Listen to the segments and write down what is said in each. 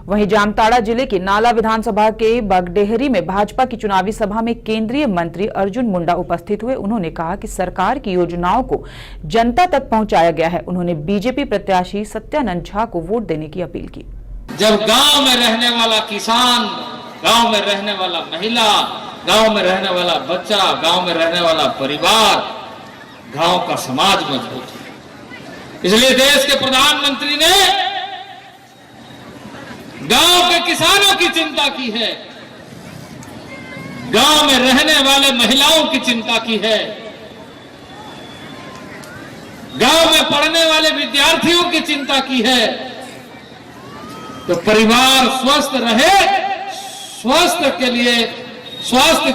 वहीं जामताड़ा जिले के नाला विधानसभा के बगडेहरी में भाजपा की चुनावी सभा में केंद्रीय मंत्री अर्जुन मुंडा उपस्थित हुए। उन्होंने कहा कि सरकार की योजनाओं को जनता तक पहुंचाया गया है। उन्होंने बीजेपी प्रत्याशी सत्यानंद झा को वोट देने की अपील की। जब गांव में रहने वाला किसान, गांव में रहने वाला महिला, गांव में रहने वाला बच्चा, गांव में रहने वाला परिवार, गांव का समाज मजबूत है। इसलिए देश के प्रधानमंत्री ने गांव के किसानों की चिंता की है, गांव में रहने वाले महिलाओं की चिंता की है, गांव में पढ़ने वाले विद्यार्थियों की चिंता की है। तो परिवार स्वस्थ रहे, स्वास्थ्य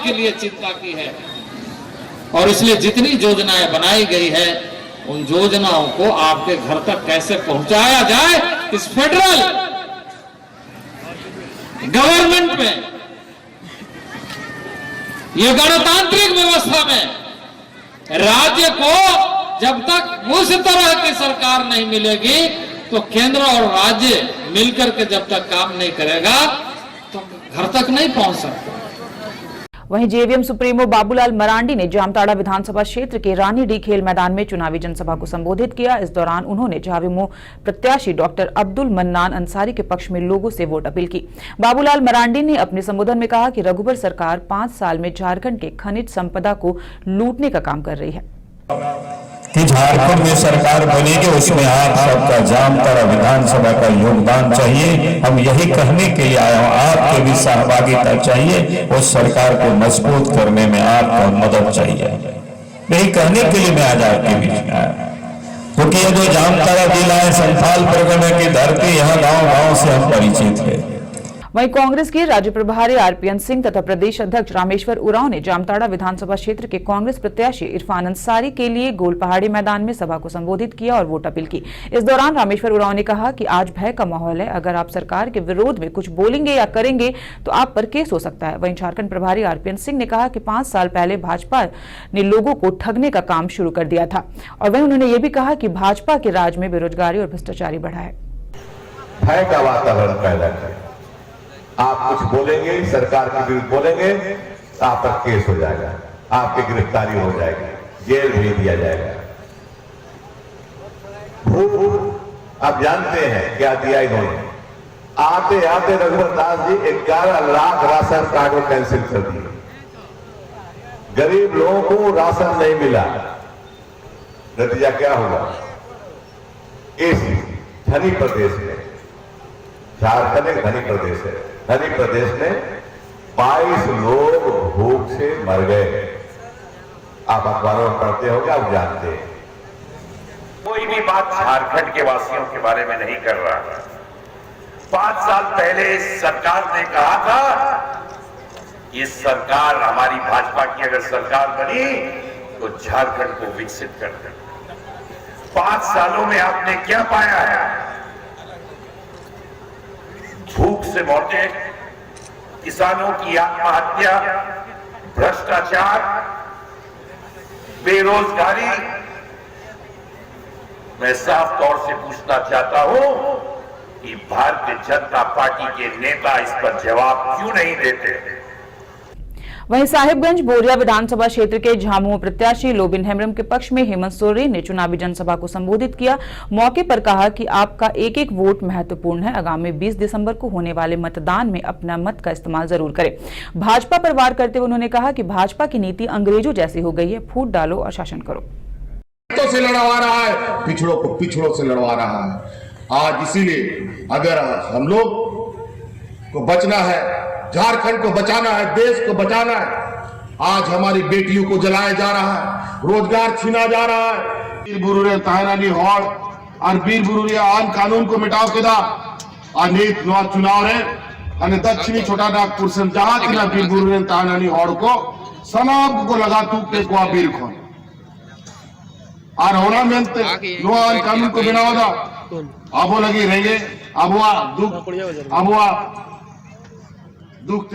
के लिए चिंता की है। और इसलिए जितनी योजनाएं बनाई गई है, उन योजनाओं को आपके घर तक कैसे पहुंचाया जाए, इस फेडरल गवर्नमेंट में, यह गणतांत्रिक व्यवस्था में राज्य को जब तक उस तरह की सरकार नहीं मिलेगी, तो केंद्र और राज्य मिलकर के जब तक काम नहीं करेगा तो घर तक नहीं पहुंच सकता। वहीं जेवीएम सुप्रीमो बाबूलाल मरांडी ने जामताड़ा विधानसभा क्षेत्र के रानी डी खेल मैदान में चुनावी जनसभा को संबोधित किया। इस दौरान उन्होंने झाविमो प्रत्याशी डॉक्टर अब्दुल मन्नान अंसारी के पक्ष में लोगों से वोट अपील की। बाबूलाल मरांडी ने अपने संबोधन में कहा कि रघुबर सरकार 5 साल में झारखंड के खनिज संपदा को लूटने का काम कर रही है कि झारखंड में सरकार बनेगी, उसमें आप सबका जामताड़ा विधानसभा का योगदान चाहिए। हम यही कहने के लिए आए हैं, आपके भी सहभागिता चाहिए, उस सरकार को मजबूत करने में आपको मदद चाहिए। यही कहने के लिए मैं आज आपके बीच में आया, क्योंकि ये जो जामताड़ा जिला है, संथाल परगना की धरती, यहाँ गाँव गाँव से हम परिचित है। वहीं कांग्रेस के राज्य प्रभारी आरपीएन सिंह तथा प्रदेश अध्यक्ष रामेश्वर उरांव ने जामताड़ा विधानसभा क्षेत्र के कांग्रेस प्रत्याशी इरफान अंसारी के लिए गोल पहाड़ी मैदान में सभा को संबोधित किया और वोट अपील की। इस दौरान रामेश्वर उरांव ने कहा कि आज भय का माहौल है, अगर आप सरकार के विरोध में कुछ बोलेंगे या करेंगे तो आप पर केस हो सकता है। वहीं झारखंड प्रभारी आरपीएन सिंह ने कहा कि 5 साल पहले भाजपा ने लोगों को ठगने का काम शुरू कर दिया था। और वहीं उन्होंने ये भी कहा कि भाजपा के राज में बेरोजगारी और भ्रष्टाचारी बढ़ा है। भय का वातावरण पैदा करें, आप कुछ बोलेंगे, सरकार के विरुद्ध बोलेंगे तो आप पर केस हो जाएगा, आपकी गिरफ्तारी हो जाएगी, जेल भेज दिया जाएगा। भूख आप जानते हैं क्या दिया इन्होंने। आते आते रघुवर दास जी 11 लाख राशन कार्ड को कैंसिल कर दिए। गरीब लोगों को राशन नहीं मिला, नतीजा क्या हुआ? इस धनी प्रदेश में, झारखंड एक धनी प्रदेश है, धनी प्रदेश में 22 लोग भूख से मर गए। आप अखबारों में पढ़ते होंगे, आप जानते हैं। कोई भी बात झारखंड के वासियों के बारे में नहीं कर रहा। 5 साल पहले सरकार ने कहा था, ये सरकार हमारी भाजपा की अगर सरकार बनी तो झारखंड को विकसित कर दे। 5 सालों में आपने क्या पाया है? भूख से मौतें, किसानों की आत्महत्या, भ्रष्टाचार, बेरोजगारी। मैं साफ तौर से पूछना चाहता हूं कि भारतीय जनता पार्टी के नेता इस पर जवाब क्यों नहीं देते? वहीं साहिबगंज बोरिया विधानसभा क्षेत्र के झामुमो प्रत्याशी लोबिन हेम्ब्रम के पक्ष में हेमंत सोरेन ने चुनावी जनसभा को संबोधित किया। मौके पर कहा कि आपका एक एक वोट महत्वपूर्ण है। आगामी 20 दिसंबर को होने वाले मतदान में अपना मत का इस्तेमाल जरूर करें। भाजपा पर वार करते हुए उन्होंने कहा कि भाजपा की नीति अंग्रेजों जैसी हो गई है, फूट डालो और शासन करो। से लड़वा रहा है, पिछड़ों को पिछड़ों से लड़वा रहा है। आज इसीलिए अगर हम लोग को बचना है, झारखंड को बचाना है, देश को बचाना है, आज हमारी बेटियों को जलाया जा रहा है, रोजगार छीना जा रहा है। वीर बुरुरे ताहरानी हॉड़ और वीर बुरुरे आन कानून को मिटाव के दा अनेक नवा चुनाव रे अने दक्षिणी छोटा नागपुर से जहां तिना वीर बुरुरे ताहरानी हॉड़ को सनाब को लगा तू के को वीर को और होना मेंते नवा आन कानून को बनावा दा अब लगी रहेंगे। अब दुख दुख